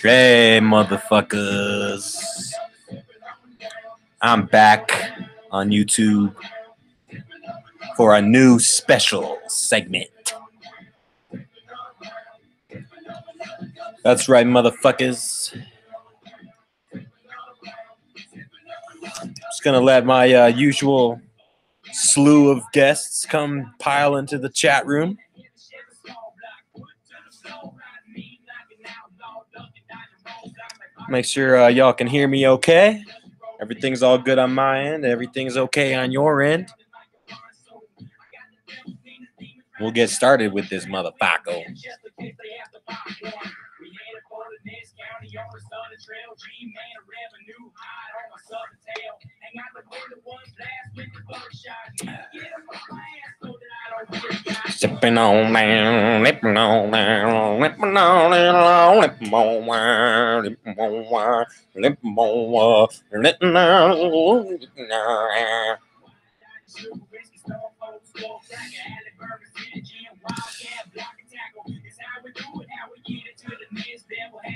Hey, motherfuckers. I'm back on YouTube for a new special segment. That's right, motherfuckers. Just gonna let my usual slew of guests come pile into the chat room. Make sure y'all can hear me okay. Everything's all good on my end. Everything's okay on your end. We'll get started with this motherfucker. Sipping on down, lipping on down, lipping on down, lipping on down, lipping on down, lipping on down, lipping on.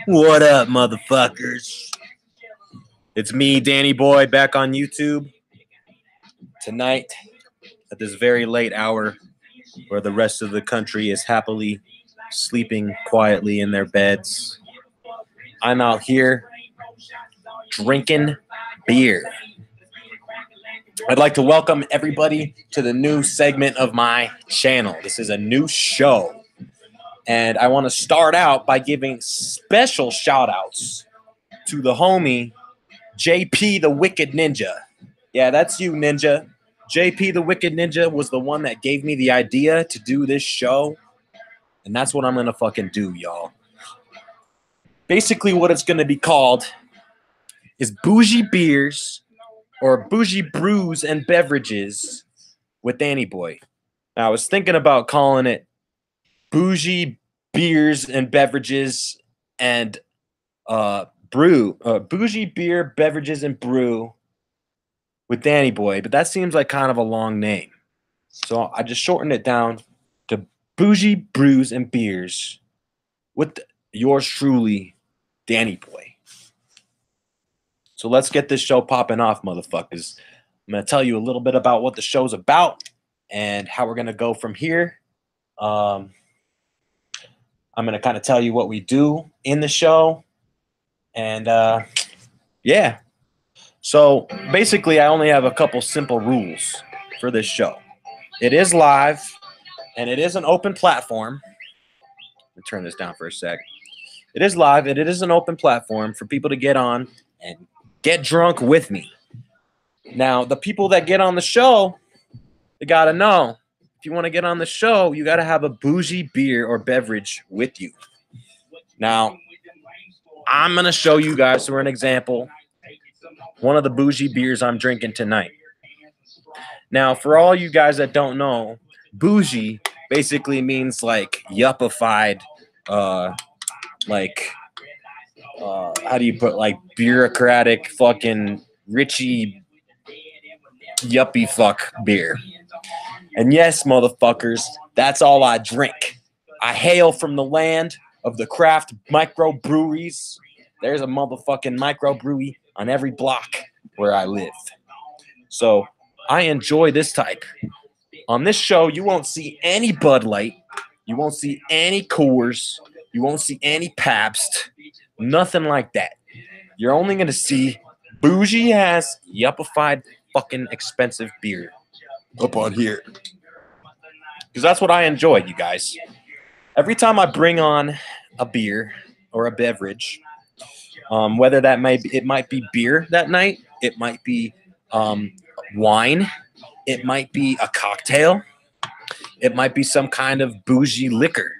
What up, motherfuckers? It's me, Dannyboy, back on YouTube tonight at this very late hour where the rest of the country is happily sleeping quietly in their beds. I'm out here drinking beer. I'd like to welcome everybody to the new segment of my channel. This is a new show. And I want to start out by giving special shout-outs to the homie, JP the Wicked Ninja. Yeah, that's you, Ninja. JP the Wicked Ninja was the one that gave me the idea to do this show. And that's what I'm going to fucking do, y'all. Basically, what it's going to be called is Bougie Beers or Bougie Brews and Beverages with Dannyboy. Now, I was thinking about calling it Bougie Beers and Beverages and Bougie Beer, Beverages, and Brew with Dannyboy, but that seems like kind of a long name. So I just shortened it down to Bougie Brews and Beers with yours truly, Dannyboy. So let's get this show popping off, motherfuckers. I'm going to tell you a little bit about what the show's about and how we're going to go from here. I'm going to kind of tell you what we do in the show. And, yeah. So, basically, I only have a couple simple rules for this show. It is live, and it is an open platform. Let me turn this down for a sec. It is live, and it is an open platform for people to get on and get drunk with me. Now, the people that get on the show, they got to know. If you want to get on the show, you got to have a bougie beer or beverage with you. Now, I'm going to show you guys for an example one of the bougie beers I'm drinking tonight. Now, for all you guys that don't know, bougie basically means like yuppified, how do you put, like bureaucratic fucking richy yuppie fuck beer. And yes, motherfuckers, that's all I drink. I hail from the land of the craft microbreweries. There's a motherfucking microbrewery on every block where I live. So I enjoy this type. On this show, you won't see any Bud Light. You won't see any Coors. You won't see any Pabst, nothing like that. You're only going to see bougie ass, yuppified, fucking expensive beer up on here. Because that's what I enjoy, you guys. Every time I bring on a beer or a beverage, whether that might be beer that night, it might be wine, it might be a cocktail, it might be some kind of bougie liquor.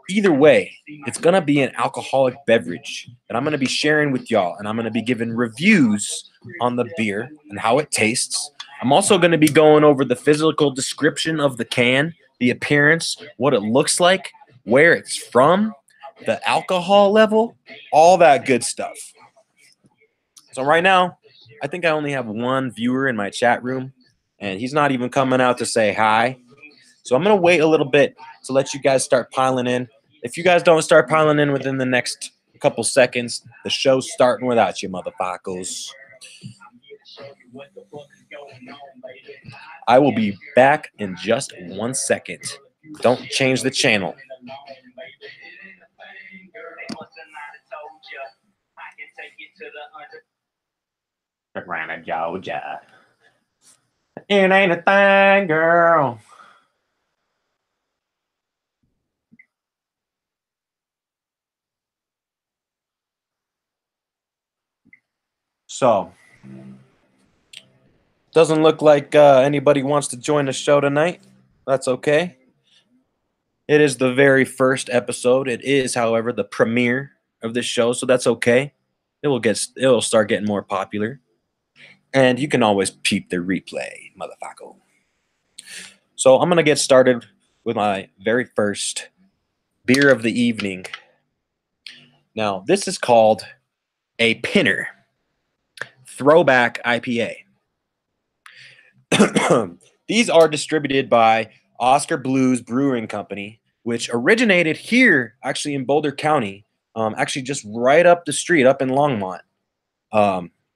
Either way, it's going to be an alcoholic beverage that I'm going to be sharing with y'all, and I'm going to be giving reviews on the beer and how it tastes. I'm also going to be going over the physical description of the can, the appearance, what it looks like, where it's from, the alcohol level, all that good stuff. So right now, I think I only have one viewer in my chat room, and he's not even coming out to say hi. So I'm going to wait a little bit to let you guys start piling in. If you guys don't start piling in within the next couple seconds, the show's starting without you, motherfuckers. I will be back in just 1 second. Don't change the channel. Atlanta, Georgia. It ain't a thing, girl. So, doesn't look like anybody wants to join the show tonight. That's okay. It is the very first episode. It is, however, the premiere of this show, so that's okay. It'll start getting more popular. And you can always peep the replay, motherfucker. So I'm gonna get started with my very first beer of the evening. Now, this is called a Pinner Throwback IPA. These are distributed by Oscar Blues Brewing Company, which originated here, actually in Boulder County, actually just right up the street, up in Longmont,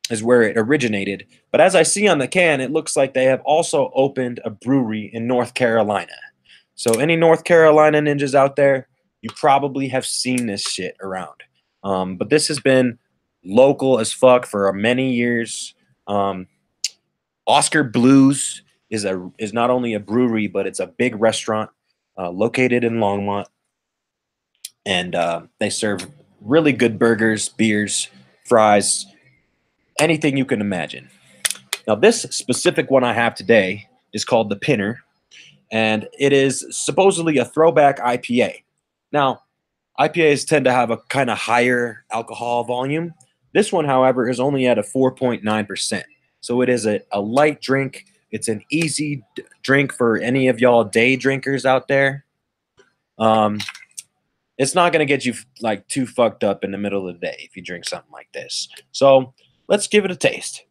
is where it originated. But as I see on the can, it looks like they have also opened a brewery in North Carolina. So any North Carolina ninjas out there, you probably have seen this shit around. But this has been local as fuck for many years. Oscar Blues is not only a brewery, but it's a big restaurant located in Longmont, and they serve really good burgers, beers, fries, anything you can imagine. Now, this specific one I have today is called the Pinner, and it is supposedly a throwback IPA. Now, IPAs tend to have a kind of higher alcohol volume. This one, however, is only at a 4.9%. So it is a light drink. It's an easy drink for any of y'all day drinkers out there. It's not going to get you like too fucked up in the middle of the day if you drink something like this. So let's give it a taste.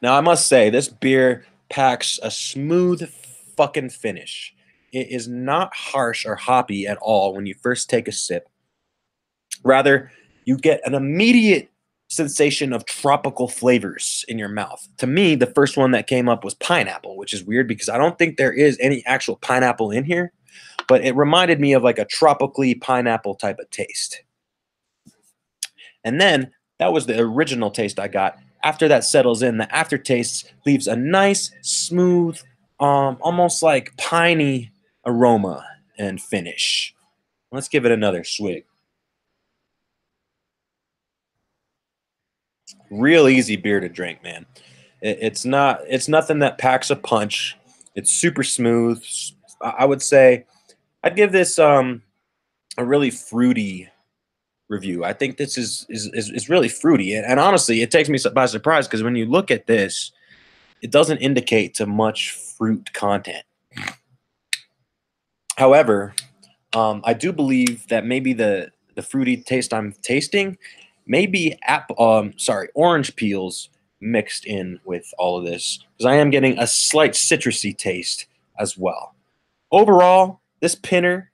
Now, I must say, this beer packs a smooth fucking finish. It is not harsh or hoppy at all when you first take a sip. Rather, you get an immediate sensation of tropical flavors in your mouth. To me, the first one that came up was pineapple, which is weird because I don't think there is any actual pineapple in here, but it reminded me of like a tropically pineapple type of taste. And then that was the original taste I got. After that settles in, the aftertaste leaves a nice, smooth, almost like piney aroma and finish. Let's give it another swig. Real easy beer to drink, man. It's nothing that packs a punch. It's super smooth. I would say I'd give this a really fruity review. I think this is really fruity, and honestly, it takes me by surprise because when you look at this, it doesn't indicate to much fruit content. However, I do believe that maybe the fruity taste I'm tasting may be orange peels mixed in with all of this, because I am getting a slight citrusy taste as well. Overall, this Pinner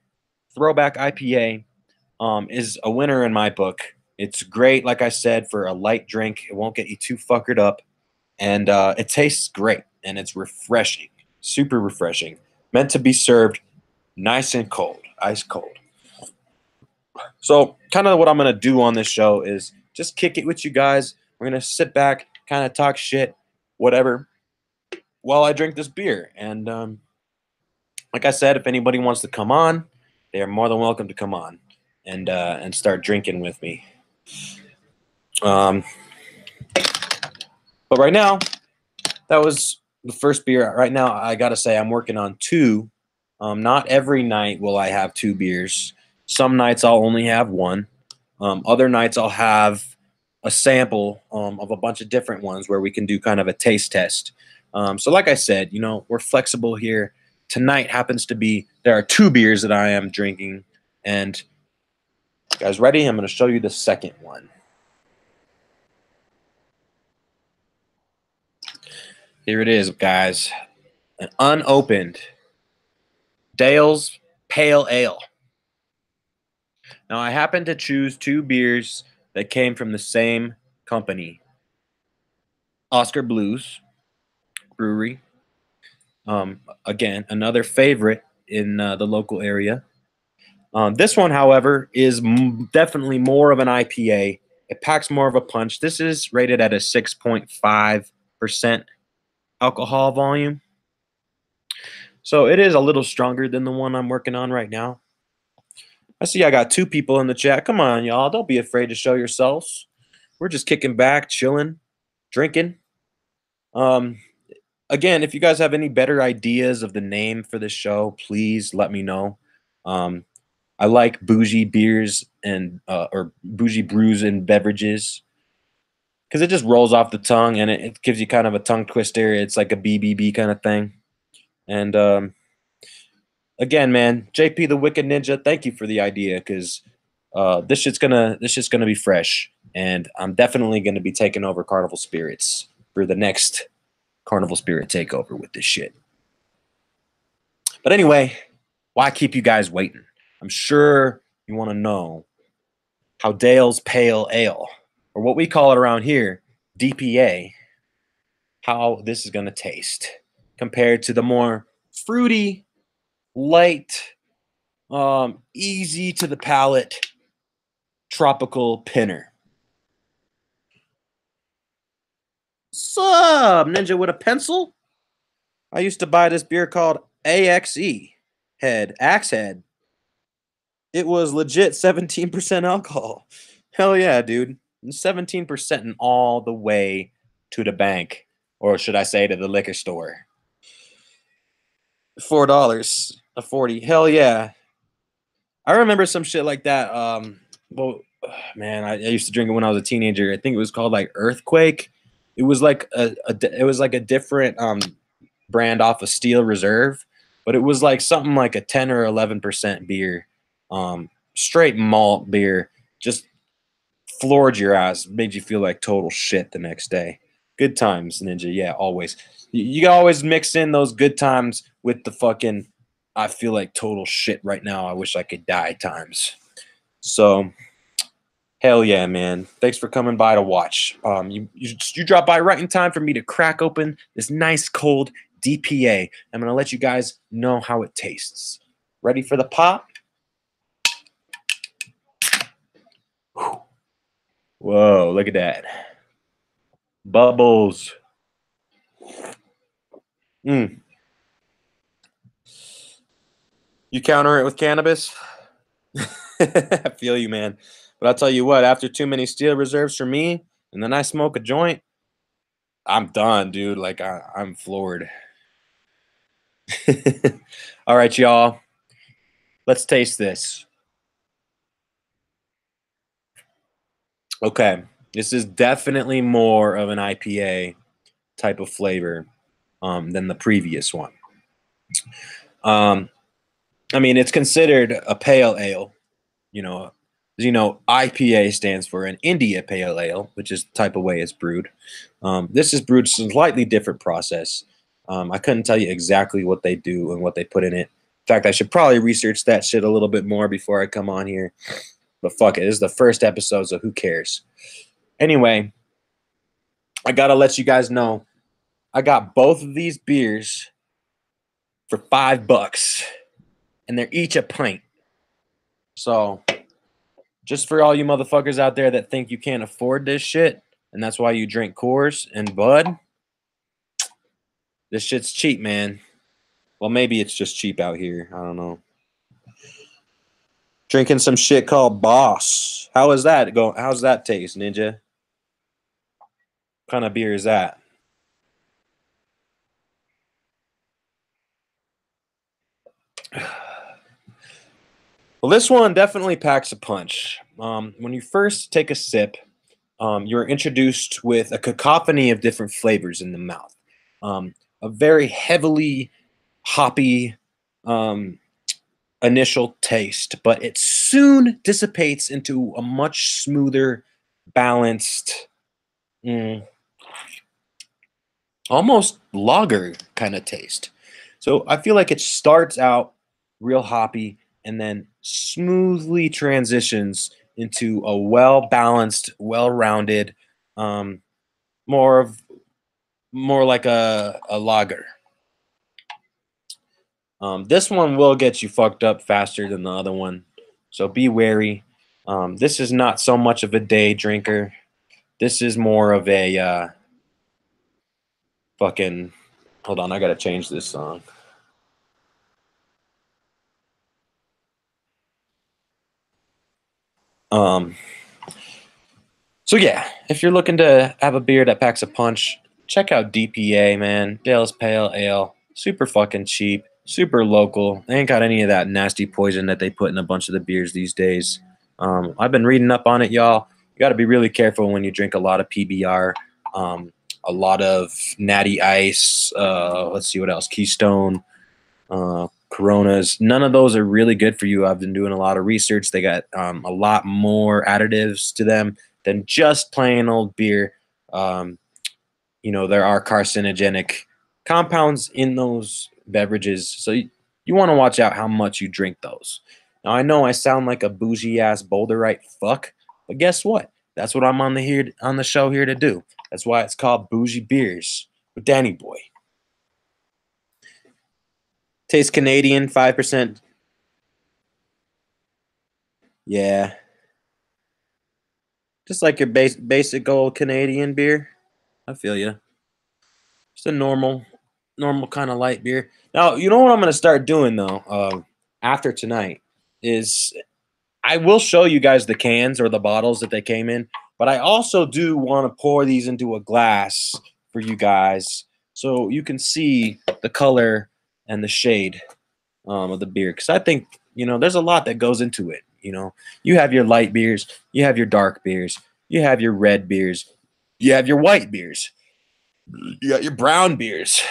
Throwback IPA is a winner in my book. It's great, like I said, for a light drink. It won't get you too fuckered up, and it tastes great. and it's refreshing, super refreshing. Meant to be served nice and cold, ice cold. So, kind of what I'm going to do on this show is just kick it with you guys. We're going to sit back, kind of talk shit, whatever, while I drink this beer. And like I said, if anybody wants to come on, they are more than welcome to come on and start drinking with me. But right now, that was the first beer. Right now, I got to say I'm working on two. Not every night will I have two beers. Some nights I'll only have one. Other nights I'll have a sample of a bunch of different ones where we can do kind of a taste test. So like I said, you know, we're flexible here. Tonight happens to be, there are two beers that I am drinking. And you guys ready? I'm going to show you the second one. Here it is, guys. An unopened Dale's Pale Ale. Now, I happen to choose two beers that came from the same company. Oscar Blues Brewery. Again, another favorite in the local area. This one, however, is definitely more of an IPA. It packs more of a punch. This is rated at a 6.5% alcohol volume. So it is a little stronger than the one I'm working on right now. I see I got two people in the chat. Come on, y'all. Don't be afraid to show yourselves. We're just kicking back, chilling, drinking. Again, if you guys have any better ideas of the name for this show, please let me know. I like Bougie beers and or Bougie brews and beverages because it just rolls off the tongue and it gives you kind of a tongue twister. It's like a BBB kind of thing. And again, man, JP the Wicked Ninja, thank you for the idea because this shit's gonna be fresh, and I'm definitely gonna be taking over Carnival Spirits for the next Carnival Spirit takeover with this shit. But anyway, why keep you guys waiting? I'm sure you want to know how Dale's Pale Ale, or what we call it around here, DPA, how this is gonna taste compared to the more fruity, light, easy to the palate, tropical pinner. Sup, ninja with a pencil? I used to buy this beer called Axe Head. It was legit 17% alcohol. Hell yeah, dude. 17% and all the way to the bank. Or should I say to the liquor store. $4 a 40. Hell yeah. I remember some shit like that. Well, man, I used to drink it when I was a teenager. I think it was called like Earthquake. It was like a different brand off of Steel Reserve, but it was like something like a 10 or 11% beer, straight malt beer. Just floored your ass, made you feel like total shit the next day. Good times, Ninja. Yeah, always. You always mix in those good times with the fucking I feel like total shit right now. I wish I could die times. So, hell yeah, man. Thanks for coming by to watch. You dropped by right in time for me to crack open this nice cold DPA. I'm going to let you guys know how it tastes. Ready for the pop? Whoa, look at that. Bubbles. You counter it with cannabis? I feel you, man. But I'll tell you what, after too many Steel Reserves for me, and then I smoke a joint, I'm done, dude. Like, I'm floored. All right, y'all. Let's taste this. Okay. This is definitely more of an IPA type of flavor than the previous one. I mean, it's considered a pale ale. You know, IPA stands for an India Pale Ale, which is the type of way it's brewed. This is brewed slightly different process. I couldn't tell you exactly what they do and what they put in it. In fact, I should probably research that shit a little bit more before I come on here. But fuck it, this is the first episode, so who cares? Anyway, I gotta let you guys know I got both of these beers for $5, and they're each a pint. So, just for all you motherfuckers out there that think you can't afford this shit, and that's why you drink Coors and Bud, this shit's cheap, man. Well, maybe it's just cheap out here. I don't know. Drinking some shit called Boss. How is that going? How's that taste, Ninja? What kind of beer is that? Well, this one definitely packs a punch. When you first take a sip, you're introduced with a cacophony of different flavors in the mouth. A very heavily hoppy initial taste, but it soon dissipates into a much smoother, balanced, almost lager kind of taste. So I feel like it starts out real hoppy and then smoothly transitions into a well balanced, well rounded, um, more like a lager. This one will get you fucked up faster than the other one, so be wary. This is not so much of a day drinker. This is more of a fucking. Hold on, I gotta change this song. Um, so yeah, if you're looking to have a beer that packs a punch, check out DPA, man. Dale's Pale Ale. Super fucking cheap, super local. They ain't got any of that nasty poison that they put in a bunch of the beers these days. I've been reading up on it, y'all. You got to be really careful when you drink a lot of PBR, a lot of Natty Ice. Let's see what else. Keystone, Coronas. None of those are really good for you. I've been doing a lot of research. They got a lot more additives to them than just plain old beer. There are carcinogenic compounds in those beverages, so you want to watch out how much you drink those. Now, I know I sound like a bougie ass Boulderite fuck, but guess what? That's what I'm on the show here to do. That's why it's called Bougie Beers with Dannyboy. Tastes Canadian, 5%. Yeah, just like your basic old Canadian beer. I feel you. Just a normal kind of light beer. Now, you know what I'm going to start doing though, after tonight is I will show you guys the cans or the bottles that they came in, but I also do want to pour these into a glass for you guys so you can see the color and the shade of the beer. Because I think, there's a lot that goes into it. You have your light beers, you have your dark beers, you have your red beers, you have your white beers, you got your brown beers.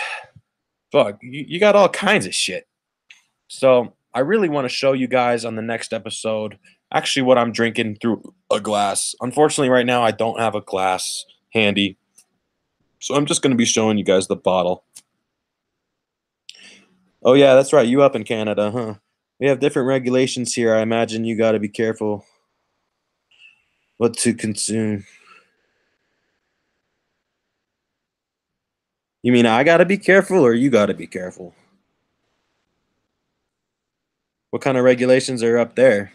Fuck, you got all kinds of shit. So I really want to show you guys on the next episode actually what I'm drinking through a glass. Unfortunately, right now I don't have a glass handy. So I'm just going to be showing you guys the bottle. Oh, yeah, that's right. You up in Canada, huh? We have different regulations here. I imagine you got to be careful what to consume. You mean I got to be careful or you got to be careful? What kind of regulations are up there?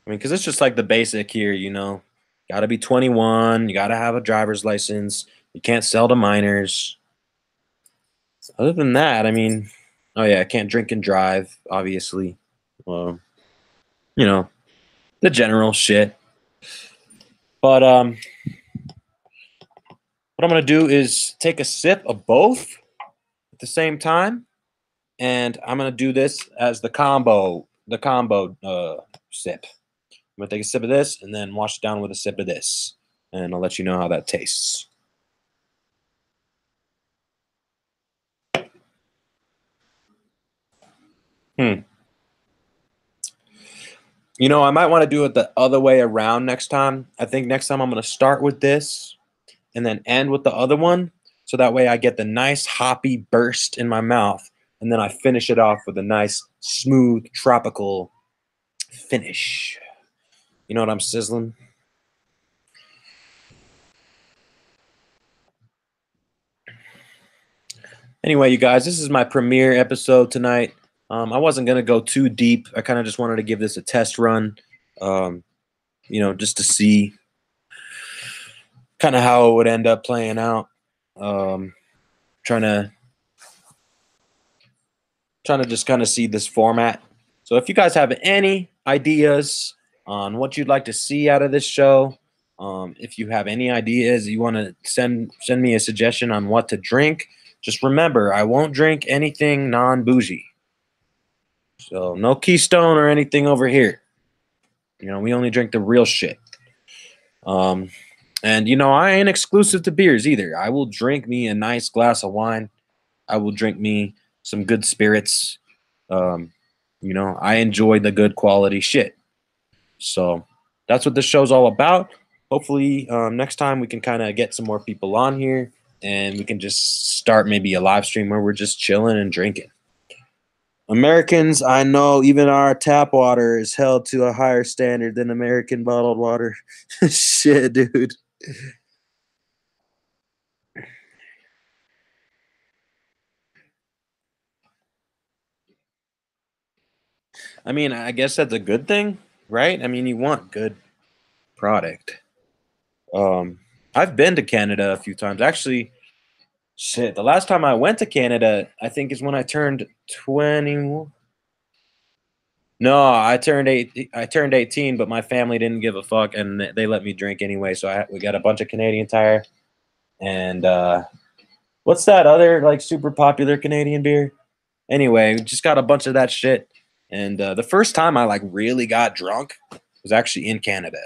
I mean, because it's just like the basic here, Got to be 21. You got to have a driver's license. You can't sell to minors. Other than that, I mean, oh yeah, I can't drink and drive, obviously. Well, the general shit. But what I'm gonna do is take a sip of both at the same time, and I'm gonna do this as the combo sip. I'm gonna take a sip of this and then wash it down with a sip of this, and I'll let you know how that tastes. I might want to do it the other way around next time. I think next time I'm gonna start with this and then end with the other one, so that way I get the nice hoppy burst in my mouth, and then I finish it off with a nice smooth tropical finish. You know what I'm sizzling? Anyway, you guys, this is my premiere episode tonight. I wasn't gonna go too deep. I kind of just wanted to give this a test run, um, just to see kind of how it would end up playing out. Um, trying to just kind of see this format. So if you guys have any ideas on what you'd like to see out of this show, if you have any ideas you want to send me a suggestion on what to drink, just remember I won't drink anything non-bougie. So no Keystone or anything over here. We only drink the real shit. And I ain't exclusive to beers either. I will drink me a nice glass of wine. I will drink me some good spirits. I enjoy the good quality shit. So that's what this show's all about. Hopefully, next time we can kind of get some more people on here and we can just start maybe a live stream where we're just chilling and drinking. Americans, I know even our tap water is held to a higher standard than American bottled water. Shit, dude. I mean, I guess that's a good thing, right? I mean, you want good product. I've been to Canada a few times. Actually, shit, the last time I went to Canada, I think is when I turned 20. No, I turned 18, but my family didn't give a fuck, and they let me drink anyway. So we got a bunch of Canadian Tire, and what's that other like super popular Canadian beer? Anyway, we just got a bunch of that shit. And the first time I like really got drunk was actually in Canada,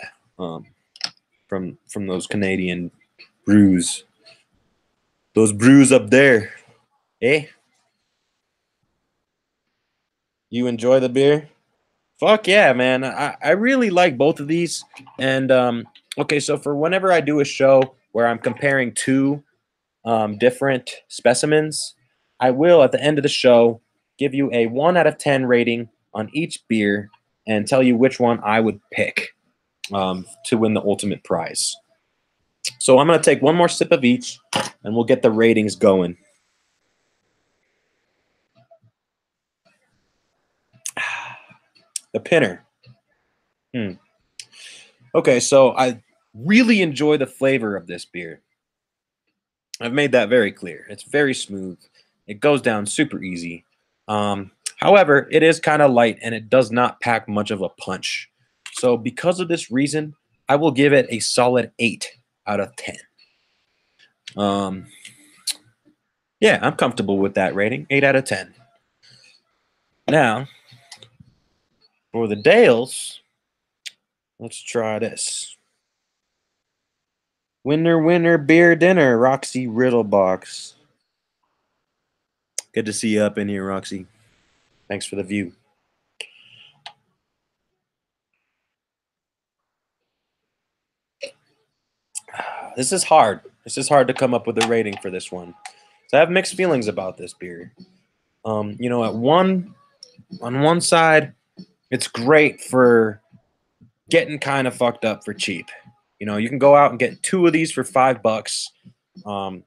from those Canadian brews, those brews up there. Eh? You enjoy the beer? Fuck yeah, man. I really like both of these. And okay, so for whenever I do a show where I'm comparing two different specimens, I will at the end of the show give you a 1 out of 10 rating on each beer and tell you which one I would pick to win the ultimate prize. So I'm going to take one more sip of each and we'll get the ratings going. The Pinner. Okay, so I really enjoy the flavor of this beer. I've made that very clear. It's very smooth. It goes down super easy. However, it is kind of light and it does not pack much of a punch. So because of this reason, I will give it a solid 8 out of 10. Yeah, I'm comfortable with that rating. 8 out of 10. Now, for the Dales, let's try this. Winner, winner, beer dinner, Roxy Riddlebox. Good to see you up in here, Roxy. Thanks for the view. This is hard. This is hard to come up with a rating for this one. So I have mixed feelings about this beer. On one side, it's great for getting kind of fucked up for cheap. You can go out and get 2 of these for $5.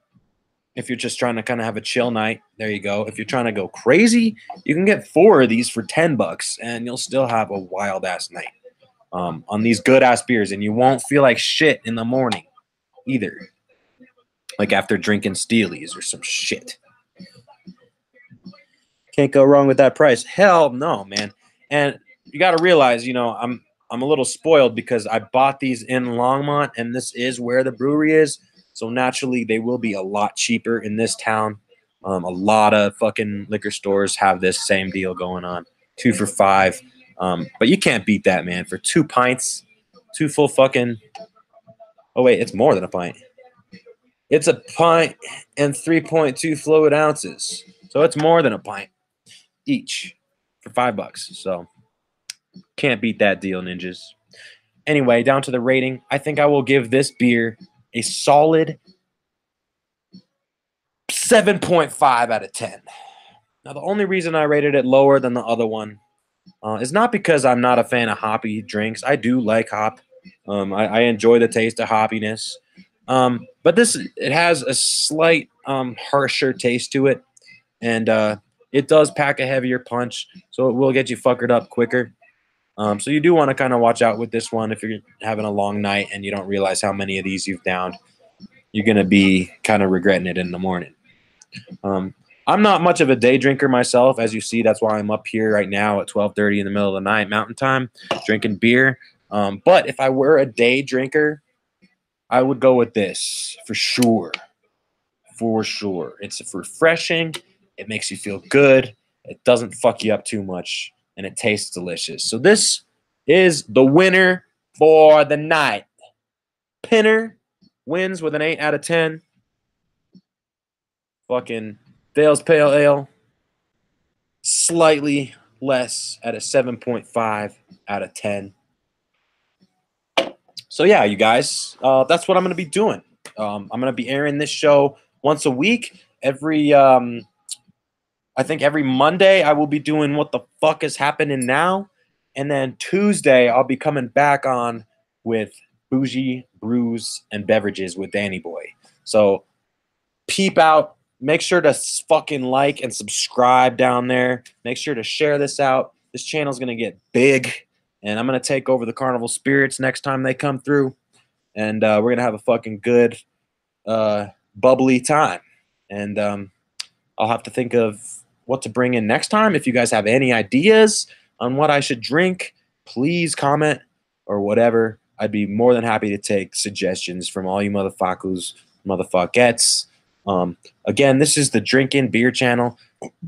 If you're just trying to kind of have a chill night, there you go. If you're trying to go crazy, you can get 4 of these for $10, and you'll still have a wild ass night on these good ass beers, and you won't feel like shit in the morning either. Like after drinking Steelies or some shit. Can't go wrong with that price. Hell no, man. And you got to realize, I'm a little spoiled because I bought these in Longmont, and this is where the brewery is. So naturally, they will be a lot cheaper in this town. A lot of fucking liquor stores have this same deal going on. 2 for $5. But you can't beat that, man. For 2 pints, 2 full fucking... Oh, wait, it's more than a pint. It's a pint and 3.2 fluid ounces. So it's more than a pint each for $5. So can't beat that deal, ninjas. Anyway, down to the rating. I think I will give this beer a solid 7.5 out of 10. Now, the only reason I rated it lower than the other one is not because I'm not a fan of hoppy drinks. I do like hop. I enjoy the taste of hoppiness. But it has a slight harsher taste to it. and it does pack a heavier punch, so it will get you fuckered up quicker. So you do want to kind of watch out with this one if you're having a long night and you don't realize how many of these you've downed. You're going to be kind of regretting it in the morning. I'm not much of a day drinker myself. As you see, that's why I'm up here right now at 12:30 in the middle of the night, Mountain Time, drinking beer. But if I were a day drinker, I would go with this for sure. For sure. It's refreshing. It makes you feel good. It doesn't fuck you up too much. And it tastes delicious. So this is the winner for the night. Pinner wins with an 8 out of 10. Fucking Dale's Pale Ale, slightly less at a 7.5 out of 10. So yeah, you guys, that's what I'm going to be doing. I'm going to be airing this show once a week. I think every Monday I will be doing What the Fuck is Happening Now. And then Tuesday I'll be coming back on with Bougie, Brews, and Beverages with Dannyboy. So peep out. Make sure to fucking like and subscribe down there. Make sure to share this out. This channel's going to get big. And I'm going to take over the Carnival Spirits next time they come through. And we're going to have a fucking good, bubbly time. And I'll have to think of what to bring in next time. If you guys have any ideas on what I should drink, please comment or whatever. I'd be more than happy to take suggestions from all you motherfuckers, motherfuckettes. Again, this is the Drinkin' Beer channel.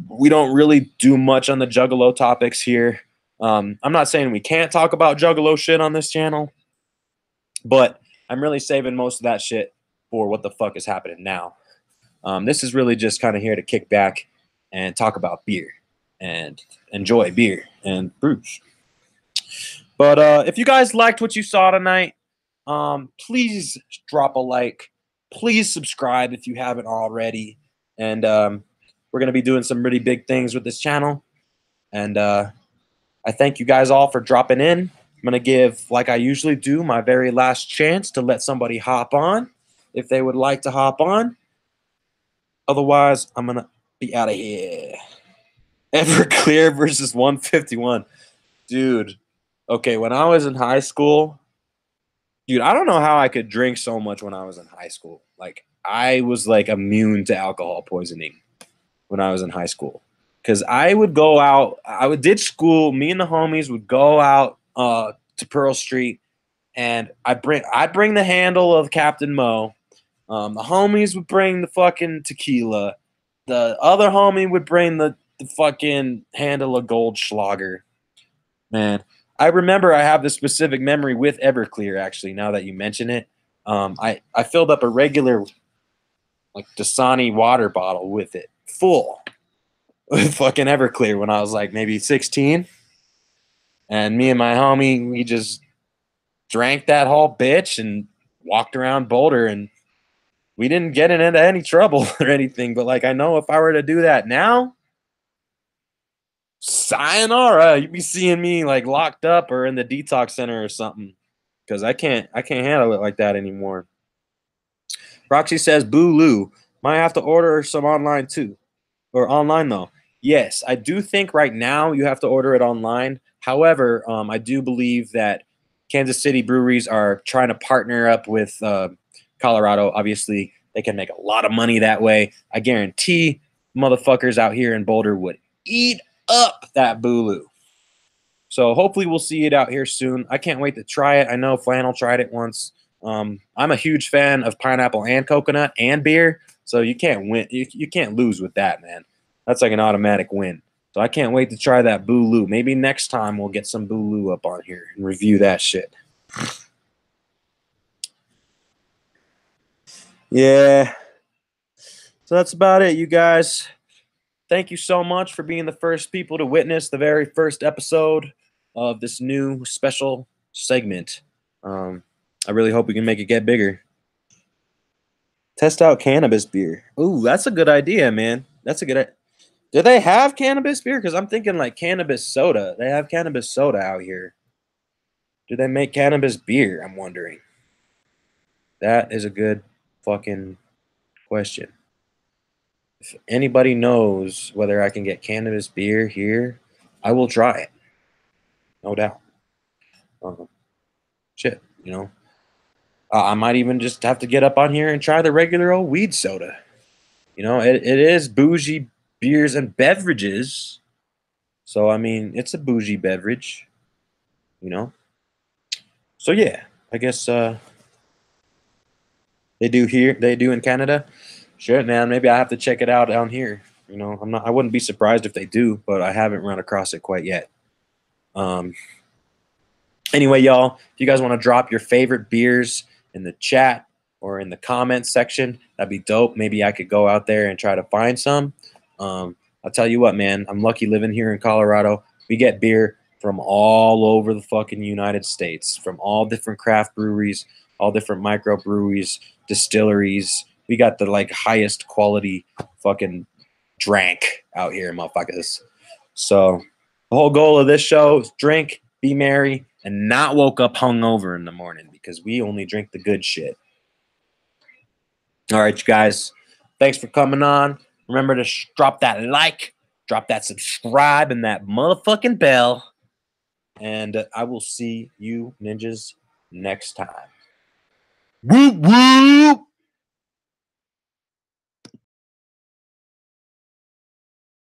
We don't really do much on the Juggalo topics here. I'm not saying we can't talk about Juggalo shit on this channel, but I'm really saving most of that shit for What the Fuck is Happening Now. This is really just kind of here to kick back and talk about beer and enjoy beer and brews. But if you guys liked what you saw tonight, please drop a like. Please subscribe if you haven't already. And we're going to be doing some really big things with this channel. And I thank you guys all for dropping in. I'm going to give, like I usually do, my very last chance to let somebody hop on if they would like to hop on. Otherwise, I'm going to be out of here. Everclear versus 151. Dude, okay, when I was in high school, dude, I don't know how I could drink so much when I was in high school. Like, I was, like, immune to alcohol poisoning when I was in high school. Because I would go out, I would ditch school, me and the homies would go out to Pearl Street, and I'd bring the handle of Captain Mo. The homies would bring the fucking tequila. The other homie would bring the fucking handle of Goldschlager. Man, I remember I have this specific memory with Everclear, actually, now that you mention it. I filled up a regular, like, Dasani water bottle with it, full, with fucking Everclear when I was, like, maybe 16. And me and my homie, we just drank that whole bitch and walked around Boulder, and we didn't get into any trouble or anything. But, like, I know if I were to do that now, sayonara, you'd be seeing me, like, locked up or in the detox center or something. Because I can't handle it like that anymore. Roxy says, boo Lou. Might have to order some online too. Or online though. Yes, I do think right now you have to order it online. However, I do believe that Kansas City breweries are trying to partner up with Colorado. Obviously, they can make a lot of money that way. I guarantee motherfuckers out here in Boulder would eat up that Boo-Loo. So hopefully we'll see it out here soon. I can't wait to try it. I know Flannel tried it once. I'm a huge fan of pineapple and coconut and beer, so you can't win. You can't lose with that, man. That's like an automatic win. So I can't wait to try that Boo-Loo. Maybe next time we'll get some Boo-Loo up on here and review that shit. Yeah. So that's about it, you guys. Thank you so much for being the first people to witness the very first episode of this new special segment. I really hope we can make it get bigger. Test out cannabis beer. Ooh, that's a good idea, man. That's a good idea. Do they have cannabis beer? Because I'm thinking like cannabis soda. They have cannabis soda out here. Do they make cannabis beer? I'm wondering. That is a good fucking question. if anybody knows whether I can get cannabis beer here, I will try it. No doubt. Shit, you know. I might even just have to get up on here and try the regular old weed soda. You know, it is bougie beers and beverages. So, I mean, it's a bougie beverage, you know. So, yeah, I guess they do here. They do in Canada. Shit, man, maybe I have to check it out down here. You know, I wouldn't be surprised if they do, but I haven't run across it quite yet. Um, Anyway, y'all, if you guys want to drop your favorite beers in the chat or in the comments section, that'd be dope. Maybe I could go out there and try to find some. I'll tell you what, man, I'm lucky living here in Colorado. We get beer from all over the fucking United States, from all different craft breweries, all different microbreweries, distilleries. We got the like highest quality fucking drank out here, motherfuckers. So the whole goal of this show is drink, be merry, and not woke up hungover in the morning because we only drink the good shit. All right, you guys. Thanks for coming on. Remember to drop that like, drop that subscribe, and that motherfucking bell. And I will see you ninjas next time. Whoop, whoop.